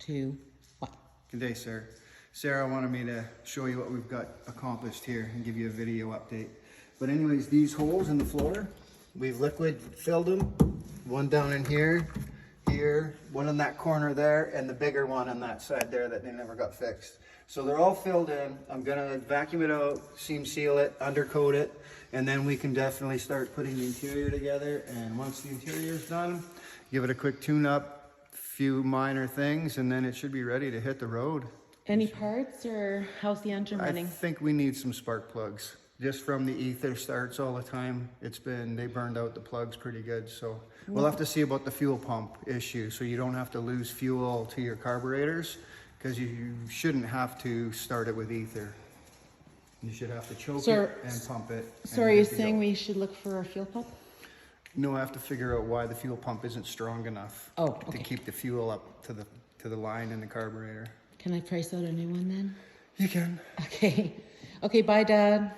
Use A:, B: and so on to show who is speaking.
A: to what?
B: Good day, sir. Sarah wanted me to show you what we've got accomplished here and give you a video update. But anyways, these holes in the floor, we've liquid filled them. One down in here, one in that corner there, and the bigger one on that side there that they never got fixed. So they're all filled in. I'm gonna vacuum it out, seam seal it, undercoat it, and then we can definitely start putting the interior together. And once the interior is done, give it a quick tune up, few minor things, and then it should be ready to hit the road.
A: Any parts, or how's the engine running?
B: I think we need some spark plugs. Just from the ether starts all the time. They burned out the plugs pretty good. So we'll have to see about the fuel pump issue. So you don't have to lose fuel to your carburetors, because you shouldn't have to start it with ether. You should have to choke it and pump it.
A: So are you saying we should look for a fuel pump?
B: No, I have to figure out why the fuel pump isn't strong enough to keep the fuel up to the line in the carburetor.
A: Can I price out a new one then?
B: You can.
A: Okay. Okay, bye, Dad.